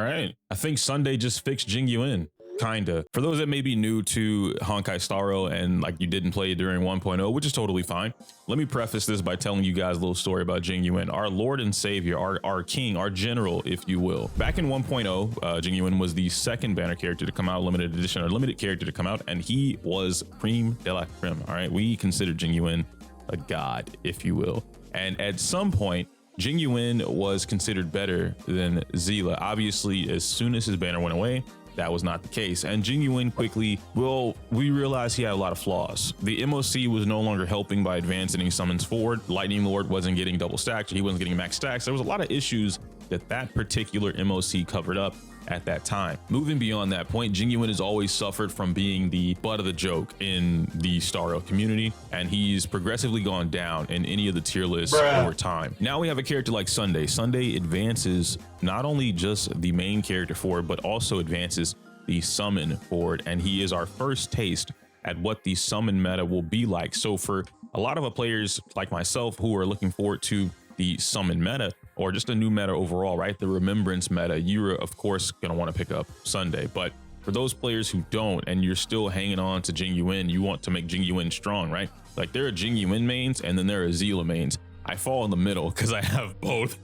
right. I think Sunday just fixed Jing Yuan. Kinda. For those that may be new to Honkai Star Rail and like you didn't play it during 1.0, which is totally fine, let me preface this by telling you guys a little story about Jing Yuan, our Lord and Savior, our king, our general, if you will. Back in 1.0, Jing Yuan was the second banner character to come out, limited edition, or limited character to come out, and he was cream de la creme. All right, we consider Jing Yuan a god, if you will. And at some point, Jing Yuan was considered better than Zila. Obviously, as soon as his banner went away, that was not the case. And Jing Yuan quickly, well, we realized he had a lot of flaws. The MOC was no longer helping by advancing summons forward. Lightning Lord wasn't getting double stacked. He wasn't getting max stacks. There was a lot of issues that particular MOC covered up at that time. Moving beyond that point, Jing Yuan has always suffered from being the butt of the joke in the Star Rail community, and he's progressively gone down in any of the tier lists over time. Now we have a character like Sunday. Sunday advances not only just the main character forward, but also advances the summon forward, and he is our first taste at what the summon meta will be like. So for a lot of players like myself who are looking forward to the summon meta, or just a new meta overall, right? The remembrance meta, you're of course gonna want to pick up Sunday. But for those players who don't, and you're still hanging on to Jing Yuan, you want to make Jing Yuan strong, right? Like there are Jing Yuan mains and then there are Zila mains. I fall in the middle because I have both.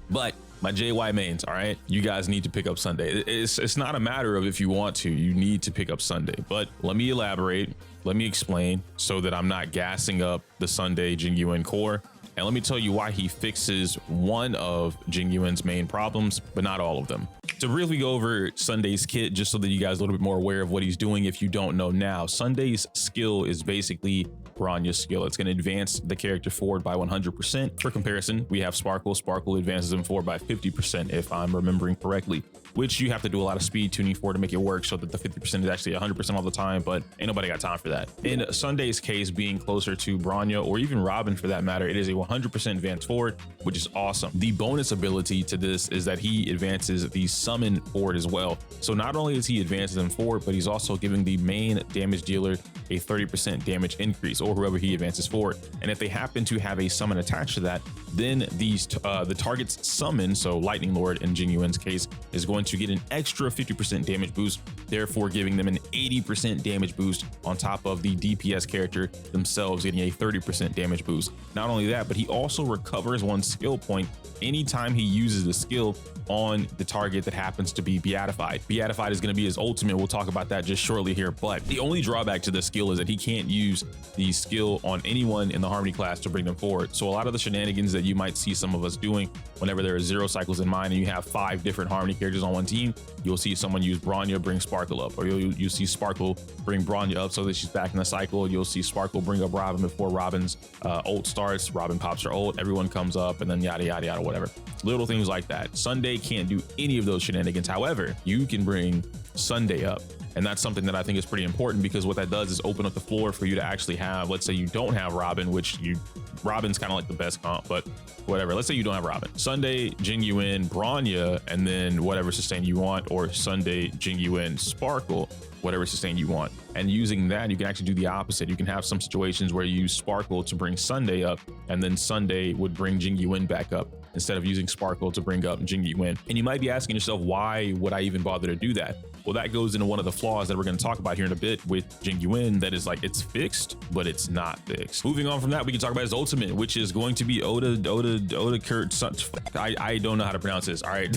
But my JY mains, all right, you guys need to pick up Sunday. It's not a matter of if you want to, you need to pick up Sunday. But let me elaborate, let me explain so that I'm not gassing up the Sunday Jing Yuan core. And let me tell you why he fixes one of Jing Yuan's main problems, but not all of them. To briefly go over Sunday's kit, just so that you guys are a little bit more aware of what he's doing if you don't know now. Sunday's skill is basically Bronya's skill. It's going to advance the character forward by 100%. For comparison, we have Sparkle. Sparkle advances him forward by 50%, if I'm remembering correctly, which you have to do a lot of speed tuning for to make it work so that the 50% is actually 100% all the time, but ain't nobody got time for that. In Sunday's case, being closer to Bronya, or even Robin for that matter, it is a 100% advance forward, which is awesome. The bonus ability to this is that he advances the summon forward as well. So not only is he advancing them forward, but he's also giving the main damage dealer a 30% damage increase, or whoever he advances forward. And if they happen to have a summon attached to that, then the target's summon, so Lightning Lord in Jing Yuan's case, is going to get an extra 50% damage boost, therefore giving them an 80% damage boost on top of the DPS character themselves getting a 30% damage boost. Not only that, but he also recovers one skill point anytime he uses the skill on the target that happens to be beatified. Beatified is going to be his ultimate. We'll talk about that just shortly here. But the only drawback to this skill is that he can't use the skill on anyone in the Harmony class to bring them forward. So a lot of the shenanigans that you might see some of us doing whenever there are 0 cycles in mind and you have 5 different Harmony characters on one team, you'll see someone use Bronya, bring Sparkle up, or you'll see Sparkle bring Bronya up so that she's back in the cycle. You'll see Sparkle bring up Robin before Robin's ult starts. Robin pops her ult, everyone comes up, and then yada, yada, yada, whatever. Little things like that. Sunday can't do any of those shenanigans. However, you can bring Sunday up. And that's something that I think is pretty important, because what that does is open up the floor for you to actually have, let's say you don't have Robin, Robin's kind of like the best comp, but whatever. Let's say you don't have Robin. Sunday, Jing Yuan, Bronya, and then whatever sustain you want, or Sunday, Jing Yuan, Sparkle, whatever sustain you want. And using that, you can actually do the opposite. You can have some situations where you use Sparkle to bring Sunday up, and then Sunday would bring Jing Yuan back up, instead of using Sparkle to bring up Jing Yuan. And you might be asking yourself, why would I even bother to do that? Well, that goes into one of the flaws that we're going to talk about here in a bit with Jing Yuan, that is like, it's fixed, but it's not fixed. Moving on from that, we can talk about his ultimate, which is going to be Oda Kurt. I don't know how to pronounce this. All right.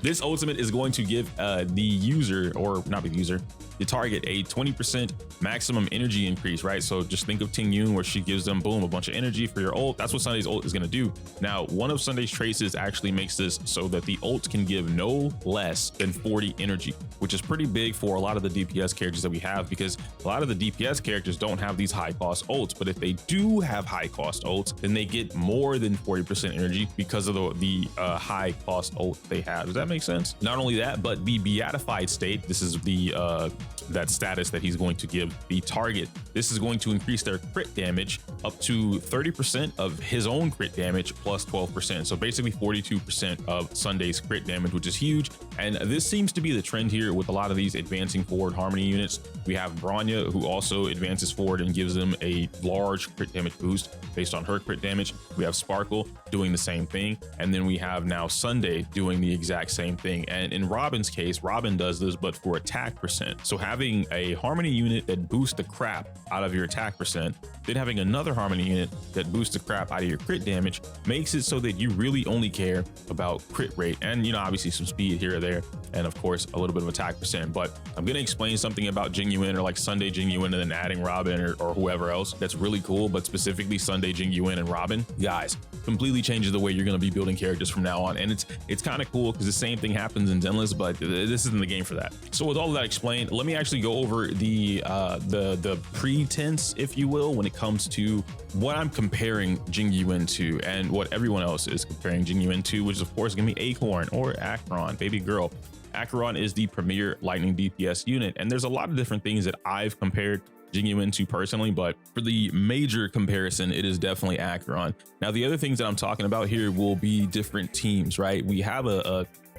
This ultimate is going to give the user, or not the user, the target, a 20% maximum energy increase, right? So just think of Ting Yun, where she gives them, boom, a bunch of energy for your ult. That's what Sunday's ult is going to do. Now, one of Sunday's traces actually makes this so that the ult can give no less than 40 energy, which is pretty big for a lot of the DPS characters that we have, because a lot of the DPS characters don't have these high cost ults. But if they do have high cost ults, then they get more than 40% energy because of the high cost ult they have. Does that make sense? Not only that, but the beatified state, this is the that status that he's going to give the target. This is going to increase their crit damage up to 30% of his own crit damage plus 12%. So basically 42% of Sunday's crit damage, which is huge. And this seems to be the trend here with a lot of these advancing forward Harmony units. We have Bronya, who also advances forward and gives them a large crit damage boost based on her crit damage. We have Sparkle doing the same thing. And then we have now Sunday doing the exact same thing. And in Robin's case, Robin does this, but for attack percent. So having a Harmony unit that boosts the crap out of your attack percent, then having another Harmony unit that boosts the crap out of your crit damage makes it so that you really only care about crit rate and, you know, obviously some speed here or there, and of course a little bit of attack percent. But I'm going to explain something about Jing Yuan, or like Sunday Jing Yuan and then adding Robin or whoever else that's really cool, but specifically Sunday Jing Yuan and Robin, guys, completely changes the way you're going to be building characters from now on. And it's kind of cool because the same thing happens in Zenless, but this isn't the game for that. So with all of that explained, let me actually go over the pretense, if you will, when it comes to what I'm comparing Jing Yuan to and what everyone else is comparing Jing Yuan to, which is of course going to be Acorn or Acheron, baby girl. Acheron is the premier lightning DPS unit, and there's a lot of different things that I've compared Jing Yuan to personally, but for the major comparison, it is definitely Acheron. Now, the other things that I'm talking about here will be different teams, right? We have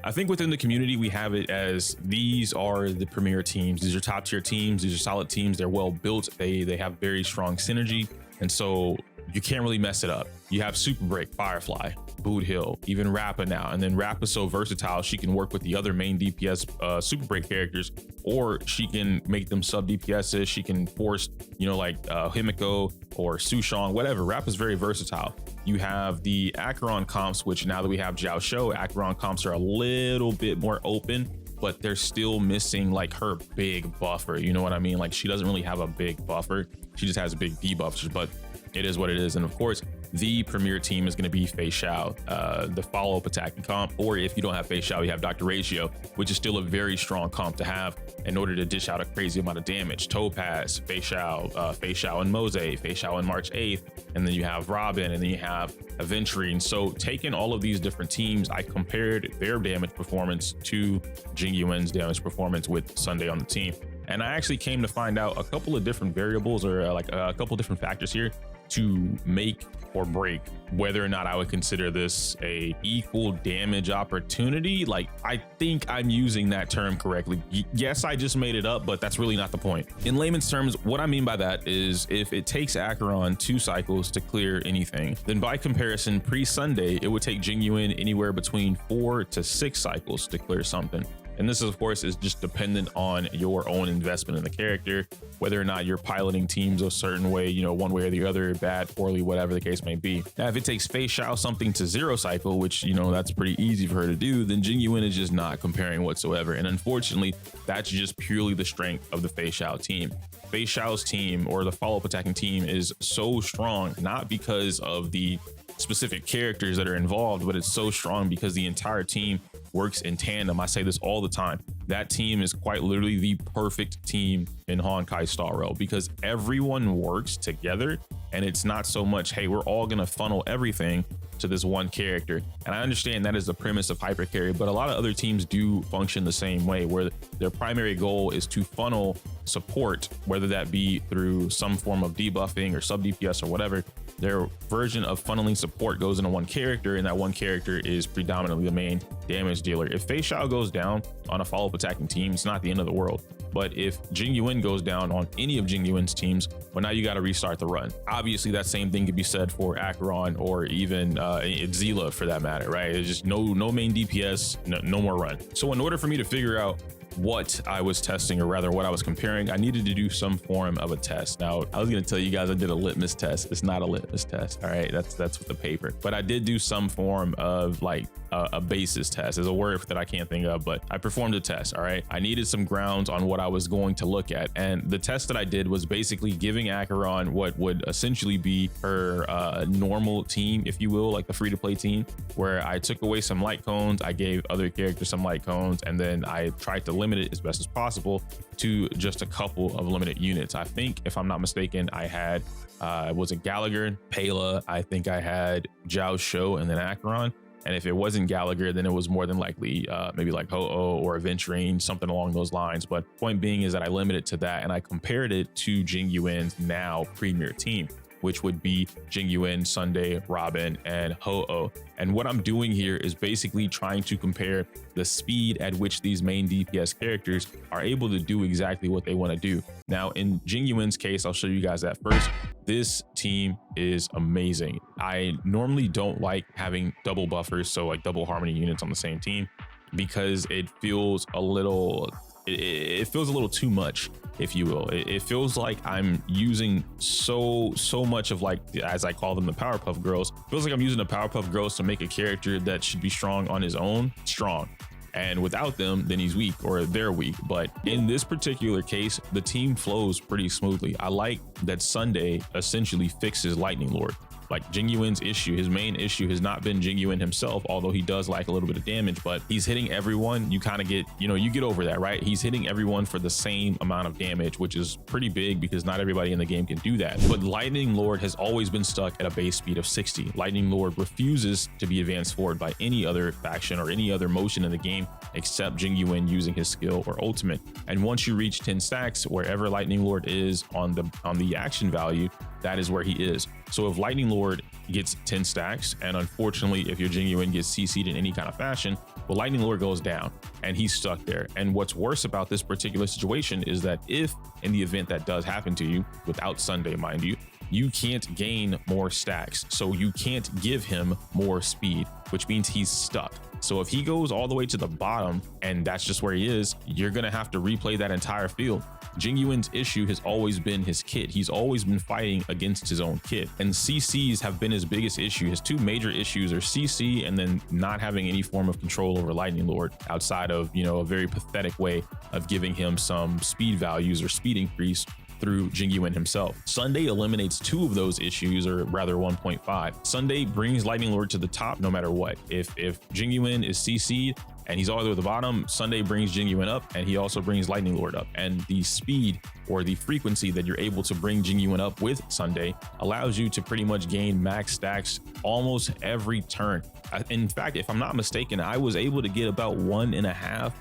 I think within the community, we have it as these are the premier teams. These are top tier teams. These are solid teams. They're well built. They have very strong synergy. And so you can't really mess it up. You have Super Break, Firefly, Boot Hill, even Rappa now. And then Rappa's so versatile, she can work with the other main DPS Super Break characters, or she can make them sub DPSs. She can force, you know, like Himiko or Sushong, whatever. Rappa's very versatile. You have the Acheron comps, which now that we have Jiao Shou, Acheron comps are a little bit more open, but they're still missing like her big buffer. You know what I mean? Like she doesn't really have a big buffer. She just has big debuffs, but it is what it is. And of course, the premier team is going to be Fei Xiao, the follow-up attacking comp. Or if you don't have Fei Xiao, you have Dr. Ratio, which is still a very strong comp to have in order to dish out a crazy amount of damage. Topaz, Fei Xiao and Mose, Fei Xiao and March 8th, and then you have Robin, and then you have Aventurine. So taking all of these different teams, I compared their damage performance to Jing Yuan's damage performance with Sunday on the team. And I actually came to find out a couple of different variables, or like a couple of different factors here to make or break whether or not I would consider this a equal damage opportunity. Like, I think I'm using that term correctly. Yes, I just made it up, but that's really not the point. In layman's terms, what I mean by that is if it takes Acheron 2 cycles to clear anything, then by comparison, pre-Sunday, it would take Jing Yuan anywhere between 4 to 6 cycles to clear something. And this, of course, is just dependent on your own investment in the character, whether or not you're piloting teams a certain way, you know, one way or the other, bad, poorly, whatever the case may be. Now, if it takes Fei Xiao something to 0 cycle, which, you know, that's pretty easy for her to do, then Jing Yuan is just not comparing whatsoever. And unfortunately, that's just purely the strength of the Fei Xiao team. Fei Xiao's team, or the follow-up attacking team, is so strong, not because of the specific characters that are involved, but it's so strong because the entire team works in tandem. I say this all the time. That team is quite literally the perfect team in Honkai Star Rail because everyone works together, and it's not so much, hey, we're all gonna funnel everything to this one character. And I understand that is the premise of Hypercarry, but a lot of other teams do function the same way, where their primary goal is to funnel support, whether that be through some form of debuffing or sub DPS or whatever. Their version of funneling support goes into one character, and that one character is predominantly the main damage dealer. If Fei Xiao goes down on a follow-up attacking team, it's not the end of the world. But if Jing Yuan goes down on any of Jing Yuan's teams, well, now you got to restart the run. Obviously, that same thing could be said for Acheron or even Zila for that matter, right? It's just no main DPS, no more run. So in order for me to figure out what I was testing, or rather what I was comparing, I needed to do some form of a test. Now, I was going to tell you guys I did a litmus test. It's not a litmus test. All right. That's with the paper, but I did do some form of like a basis test. Is a word that I can't think of, but I performed a test. All right. I needed some grounds on what I was going to look at. And the test that I did was basically giving Acheron what would essentially be her normal team, if you will, like the free to play team, where I took away some light cones. I gave other characters some light cones, and then I tried to limit it as best as possible to just a couple of limited units. I think, if I'm not mistaken, I had was it Gallagher, Pela, I think I had Jiao Shou, and then Acheron. And if it wasn't Gallagher, then it was more than likely maybe like Ho-Oh or Adventuring, something along those lines. But point being is that I limited to that, and I compared it to Jing Yuan's now premier team, which would be Jing Yuan, Sunday, Robin, and Ho-Oh. And what I'm doing here is basically trying to compare the speed at which these main DPS characters are able to do exactly what they want to do. Now, in Jing Yuan's case, I'll show you guys that first. This team is amazing. I normally don't like having double buffers, so like double harmony units on the same team, because it feels a little, it feels a little too much, if you will. It feels like I'm using so much of, like, as I call them, the Powerpuff Girls. It feels like I'm using the Powerpuff Girls to make a character that should be strong on his own strong, and without them, then he's weak, or they're weak. But in this particular case, the team flows pretty smoothly. I like that Sunday essentially fixes Lightning Lord. Like, Jing Yuan's issue, his main issue has not been Jing Yuan himself, although he does like a little bit of damage, but he's hitting everyone. You kind of get, you get over that, right? He's hitting everyone for the same amount of damage, which is pretty big because not everybody in the game can do that. But Lightning Lord has always been stuck at a base speed of 60. Lightning Lord refuses to be advanced forward by any other faction or any other motion in the game except Jing Yuan using his skill or ultimate. And once you reach 10 stacks, wherever Lightning Lord is on the action value, that is where he is. So if Lightning Lord gets 10 stacks, and unfortunately if your Jing Yuan gets CC'd in any kind of fashion, well, Lightning Lord goes down and he's stuck there. And what's worse about this particular situation is that if in the event that does happen to you, without Sunday, mind you, you can't gain more stacks. So you can't give him more speed, which means he's stuck. So if he goes all the way to the bottom and that's just where he is, you're gonna have to replay that entire field. Jing Yuan's issue has always been his kit. He's always been fighting against his own kit, and CCs have been his biggest issue. His two major issues are CC and then not having any form of control over Lightning Lord outside of, a very pathetic way of giving him some speed values or speed increase through Jing Yuan himself. Sunday eliminates two of those issues, or rather 1.5. Sunday brings Lightning Lord to the top no matter what. If Jing Yuan is CC'd and he's all the way at the bottom, Sunday brings Jing Yuan up, and he also brings Lightning Lord up. And the speed or the frequency that you're able to bring Jing Yuan up with Sunday allows you to pretty much gain max stacks almost every turn. In fact, if I'm not mistaken, I was able to get about 1.5,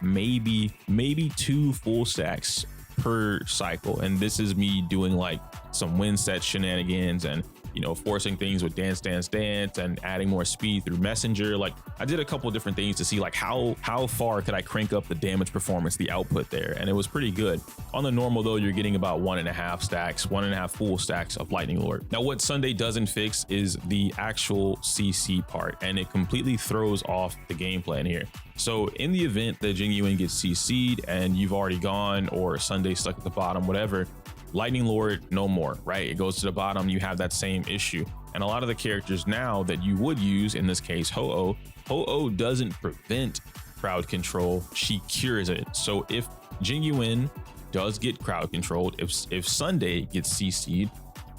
maybe 2 full stacks per cycle. And this is me doing like some win set shenanigans and forcing things with dance and adding more speed through messenger. Like, I did a couple of different things to see like how far could I crank up the damage performance, the output there, and it was pretty good. On the normal though, you're getting about 1.5 full stacks of Lightning Lord. Now what Sunday doesn't fix is the actual CC part, and it completely throws off the gameplay in here. So in the event that Jing Yuan gets CC'd and you've already gone, or Sunday stuck at the bottom, whatever, Lightning Lord no more, right? It goes to the bottom, you have that same issue. And a lot of the characters now that you would use, in this case Ho-Oh doesn't prevent crowd control, she cures it. So if Jing Yuan does get crowd controlled, if Sunday gets CC'd,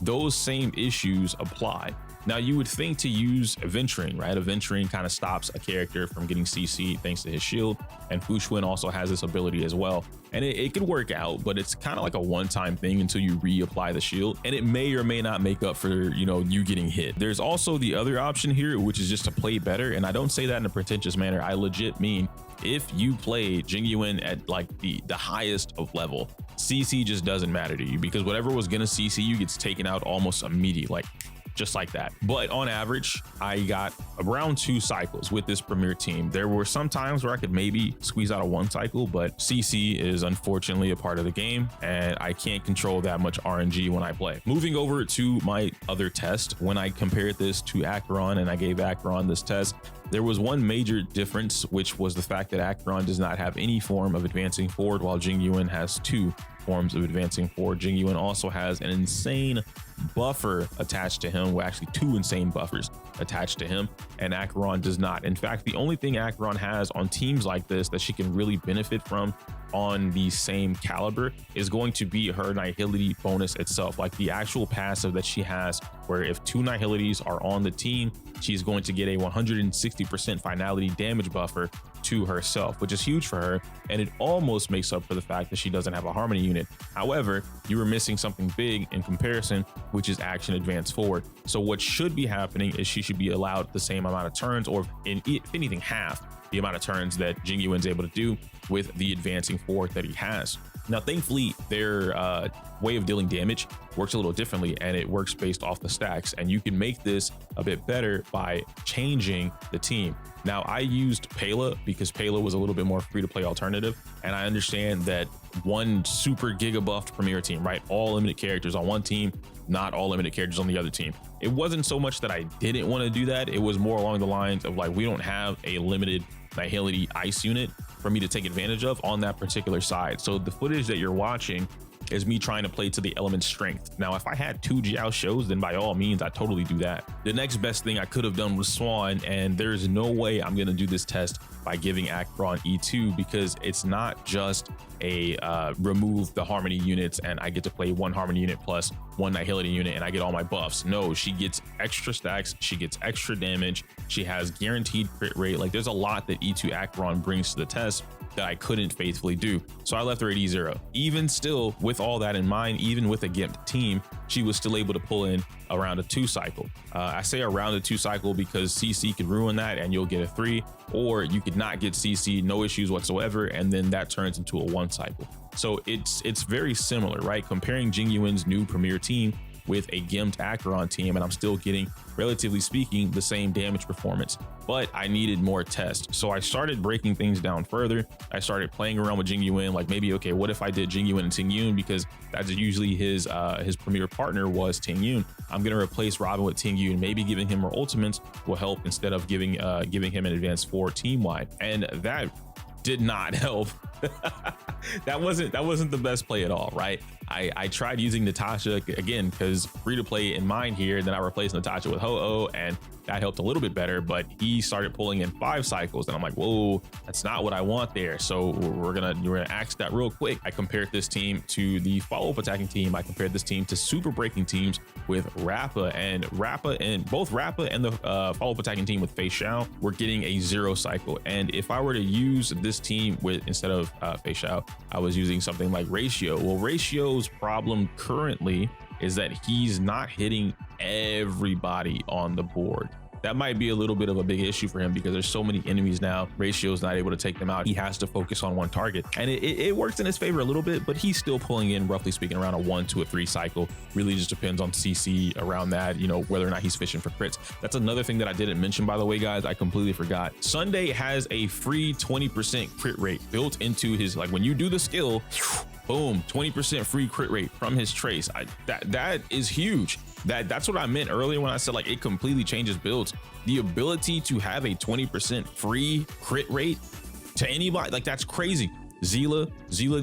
those same issues apply. Now you would think to use Adventuring, right? Adventuring kind of stops a character from getting CC thanks to his shield, and Fushun also has this ability as well. And it could work out, but it's kind of like a one-time thing until you reapply the shield, and it may or may not make up for, you getting hit. There's also the other option here, which is just to play better. And I don't say that in a pretentious manner. I legit mean, if you play Jing Yuan at like the highest of level, CC just doesn't matter to you, because whatever was gonna CC you gets taken out almost immediately, like just like that. But on average, I got around 2 cycles with this premier team. There were some times where I could maybe squeeze out a 1 cycle, but CC is unfortunately a part of the game, and I can't control that much RNG when I play. Moving over to my other test, when I compared this to Acheron and I gave Acheron this test, there was one major difference, which was the fact that Acheron does not have any form of advancing forward, while Jing Yuan has 2 forms of advancing forward. Jing Yuan also has an insane buffer attached to him, well, actually 2 insane buffers attached to him, and Acheron does not. In fact, the only thing Acheron has on teams like this that she can really benefit from on the same caliber is going to be her Nihility bonus itself, like the actual passive that she has where if 2 Nihilities are on the team, she's going to get a 160% finality damage buffer to herself, which is huge for her, and it almost makes up for the fact that she doesn't have a harmony unit. However, you were missing something big in comparison, which is action advance forward. So what should be happening is she should be allowed the same amount of turns, or if anything, half the amount of turns that Jing Yuan's able to do with the advancing forward that he has. Now, thankfully, their way of dealing damage works a little differently, and it works based off the stacks, and you can make this a bit better by changing the team. Now, I used Pela because Pela was a little bit more free-to-play alternative, and I understand that one super giga buffed premier team, right? All limited characters on one team, not all limited characters on the other team. It wasn't so much that I didn't want to do that. It was more along the lines of like, we don't have a limited Nihility ice unit for me to take advantage of on that particular side. So the footage that you're watching is me trying to play to the element strength. Now, if I had 2 Jiao shows, then by all means, I'd totally do that. The next best thing I could have done was Swan, and there's no way I'm going to do this test by giving Akron E2, because it's not just a remove the harmony units and I get to play 1 harmony unit plus 1 Nihility unit and I get all my buffs. No, she gets extra stacks, she gets extra damage, she has guaranteed crit rate. Like, there's a lot that E2 Akron brings to the test that I couldn't faithfully do. So I left her at E0. Even still, with all that in mind, even with a gimped team, she was still able to pull in around a 2 cycle. I say around a 2 cycle because CC could ruin that and you'll get a 3, or you could not get CC, no issues whatsoever, and then that turns into a 1 cycle. So it's very similar, right? Comparing Jing Yuan's new premier team with a gimped Acheron team, and I'm still getting, relatively speaking, the same damage performance, but I needed more tests. So I started breaking things down further. I started playing around with Jing Yuan, like maybe, okay, what if I did Jing Yuan and Ting Yun, because that's usually his premier partner was Ting Yun. I'm gonna replace Robin with Ting Yun. Maybe giving him more ultimates will help instead of giving him an advanced 4 team-wide, and that did not help. that wasn't the best play at all, right? I tried using Natasha again because free to play in mine here, then I replaced Natasha with Ho-Oh, and that helped a little bit better, but he started pulling in 5 cycles and I'm like, whoa, that's not what I want there. So we're gonna axe that real quick. I compared this team to the follow-up attacking team. I compared this team to super breaking teams with Rappa, and both Rappa and the follow-up attacking team with Fei Xiao were getting a 0 cycle. And if I were to use this team with, instead of Fei Xiao, I was using something like Ratio. Well, Ratio's problem currently is that he's not hitting everybody on the board. That might be a little bit of a big issue for him because there's so many enemies now. Ratio's not able to take them out. He has to focus on 1 target, and it works in his favor a little bit, but he's still pulling in, roughly speaking, around a 1 to a 3 cycle. Really just depends on CC around that, you know, whether or not he's fishing for crits. That's another thing that I didn't mention, by the way, guys. I completely forgot. Sunday has a free 20% crit rate built into his, like, when you do the skill, boom, 20% free crit rate from his trace. That is huge. That's what I meant earlier when I said, like, it completely changes builds. The ability to have a 20% free crit rate to anybody, like, that's crazy. Zila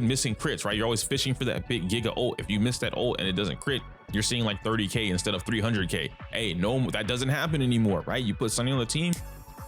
missing crits, right? You're always fishing for that big giga ult. If you miss that ult and it doesn't crit, you're seeing like 30k instead of 300k. Hey, no, that doesn't happen anymore, right? You put Sunny on the team,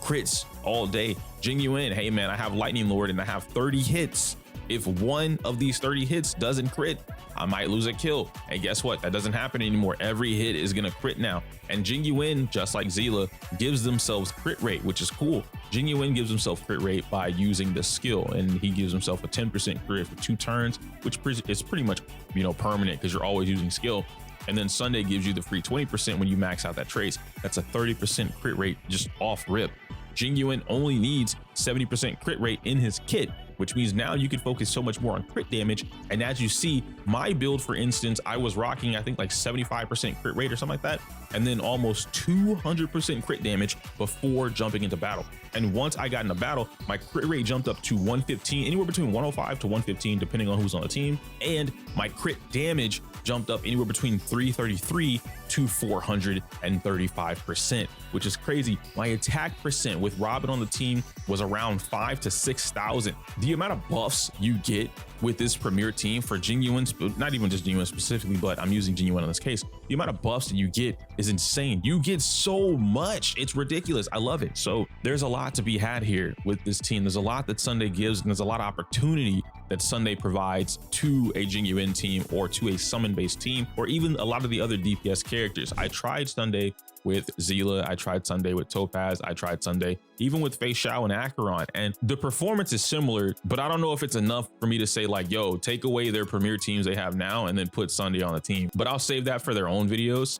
crits all day. Jing Yuan, hey man, I have Lightning Lord and I have 30 hits. If one of these 30 hits doesn't crit, I might lose a kill. And guess what? That doesn't happen anymore. Every hit is gonna crit now. And Jing Yuan, just like Zila, gives themselves crit rate, which is cool. Jing Yuan gives himself crit rate by using the skill, and he gives himself a 10% crit rate for 2 turns, which is pretty much, you know, permanent because you're always using skill. And then Sunday gives you the free 20% when you max out that trace. That's a 30% crit rate just off rip. Jing Yuan only needs 70% crit rate in his kit, which means now you can focus so much more on crit damage. And as you see, my build, for instance, I was rocking, I think like 75% crit rate or something like that, and then almost 200% crit damage before jumping into battle. And once I got into battle, my crit rate jumped up to 115, anywhere between 105 to 115, depending on who's on the team. And my crit damage jumped up anywhere between 333 to 435%, which is crazy. My attack percent with Robin on the team was around 5,000 to 6,000. The amount of buffs you get with this premier team for Jing Yuan, not even just Jing Yuan specifically, but I'm using Jing Yuan in this case, the amount of buffs that you get is insane. You get so much, it's ridiculous. I love it. So there's a lot to be had here with this team. There's a lot that Sunday gives, and there's a lot of opportunity that Sunday provides to a Jing Yuan team or to a summon-based team, or even a lot of the other DPS characters. I tried Sunday with Zila, I tried Sunday with Topaz, I tried Sunday even with Fei Xiao and Acheron, and the performance is similar, but I don't know if it's enough for me to say like, yo, take away their premier teams they have now and then put Sunday on the team. But I'll save that for their own videos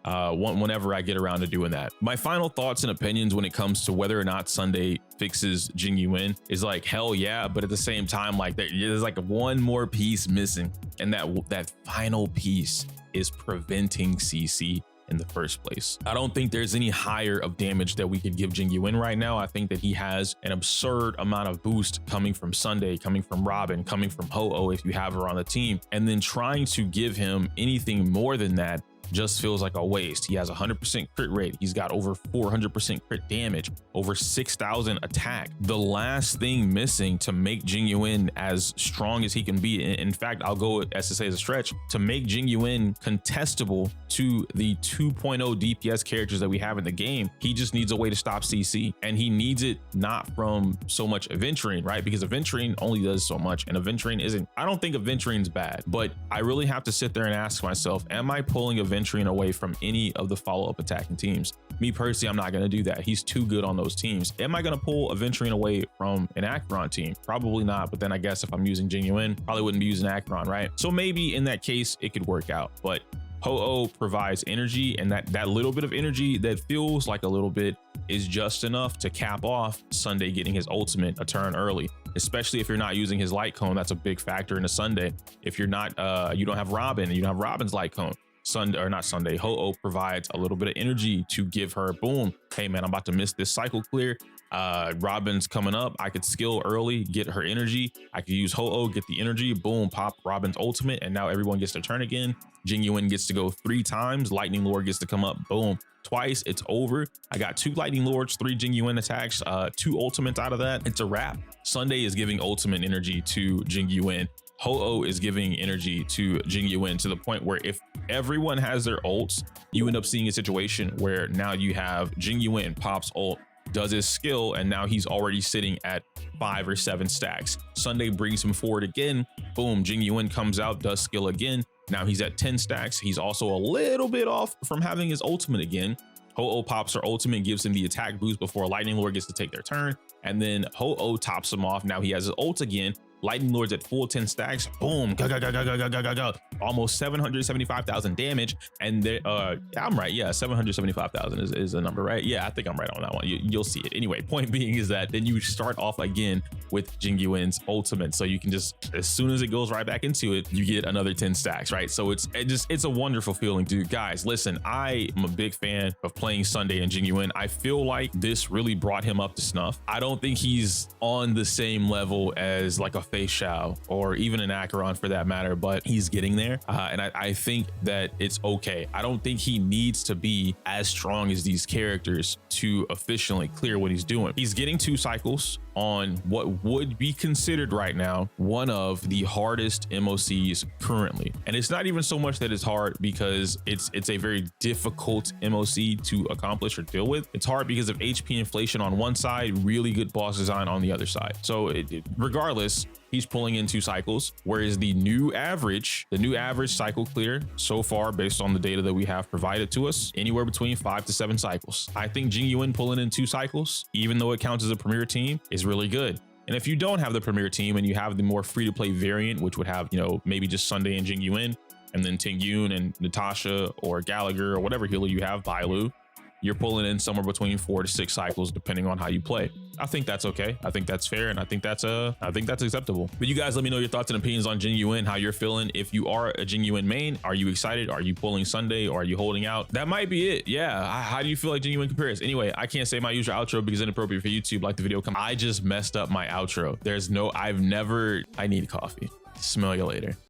whenever I get around to doing that. My final thoughts and opinions when it comes to whether or not Sunday fixes Jing Yuan is like, hell yeah, but at the same time, like there's like one more piece missing, and that final piece is preventing CC in the first place. I don't think there's any higher of damage that we could give Jing Yuan right now. I think that he has an absurd amount of boost coming from Sunday, coming from Robin, coming from Ho-Oh if you have her on the team, and then trying to give him anything more than that just feels like a waste. He has 100% crit rate. He's got over 400% crit damage, over 6,000 attack. The last thing missing to make Jing Yuan as strong as he can be, in fact, I'll go as to say as a stretch, to make Jing Yuan contestable to the 2.0 DPS characters that we have in the game, he just needs a way to stop CC, and he needs it not from so much Aventurine, right? Because Aventurine only does so much, and Aventurine isn't, I don't think Aventurine's bad, but I really have to sit there and ask myself, am I pulling Aventurine away from any of the follow-up attacking teams? Me personally, I'm not going to do that. He's too good on those teams. Am I going to pull Aventurine away from an Acheron team? Probably not, but then I guess if I'm using Jing Yuan, probably wouldn't be using Acheron, right? So maybe in that case, it could work out, but Ho-Oh provides energy, and that little bit of energy that feels like a little bit is just enough to cap off Sunday getting his ultimate a turn early, especially if you're not using his light cone. That's a big factor in a Sunday. If you're not, you don't have Robin, and you don't have Robin's light cone, Ho-Oh provides a little bit of energy to give her, boom, hey man, I'm about to miss this cycle clear. Robin's coming up. I could skill early, get her energy. I could use Ho-Oh, get the energy, boom, pop Robin's ultimate, and now everyone gets their turn again. Jing Yuan gets to go 3 times. Lightning Lord gets to come up, boom, twice. It's over. I got 2 Lightning Lords, 3 Jing Yuan attacks, 2 ultimates out of that. It's a wrap. Sunday is giving ultimate energy to Jing Yuan. Ho-Oh is giving energy to Jing Yuan to the point where if everyone has their ults, you end up seeing a situation where now you have Jing Yuan pops ult, does his skill, and now he's already sitting at 5 or 7 stacks. Sunday brings him forward again, boom, Jing Yuan comes out, does skill again. Now he's at 10 stacks. He's also a little bit off from having his ultimate again. Ho-Oh pops her ultimate, gives him the attack boost before Lightning Lord gets to take their turn, and then Ho-Oh tops him off. Now he has his ult again. Lightning Lord's at full 10 stacks, boom, go, almost 775,000 damage. And I'm right, yeah, 775,000 is the number, right? Yeah, I think I'm right on that one. You'll see it. Anyway, point being is that then you start off again with Jing Yuan's ultimate, so you can just, as soon as it goes right back into it, you get another 10 stacks, right? So it's a wonderful feeling, dude. Guys, listen, I am a big fan of playing Sunday and Jing Yuan. I feel like this really brought him up to snuff. I don't think he's on the same level as like a Fei Xiao or even an Acheron for that matter, but he's getting there, and I think that it's okay. I don't think he needs to be as strong as these characters to efficiently clear what he's doing. He's getting 2 cycles on what would be considered right now one of the hardest MOCs currently, and it's not even so much that it's hard because it's a very difficult MOC to accomplish or deal with. It's hard because of HP inflation on one side, really good boss design on the other side. So regardless, he's pulling in 2 cycles, whereas the new average cycle clear so far, based on the data that we have provided to us, anywhere between 5 to 7 cycles. I think Jing Yuan pulling in 2 cycles, even though it counts as a premier team, is really good. And if you don't have the premier team and you have the more free-to-play variant, which would have, you know, maybe just Sunday and Jing Yuan, and then Ting Yun and Natasha or Gallagher or whatever healer you have, Bailu, you're pulling in somewhere between 4 to 6 cycles depending on how you play. I think that's okay. I think that's fair, and I think that's acceptable. But you guys let me know your thoughts and opinions on Jing Yuan, how you're feeling. If you are a Jing Yuan main, are you excited? Are you pulling Sunday, or are you holding out? That might be it. Yeah. How do you feel like Jing Yuan compares? Anyway, I can't say my usual outro because it's inappropriate for YouTube. Like the video, I just messed up my outro. I need coffee. Smell you later.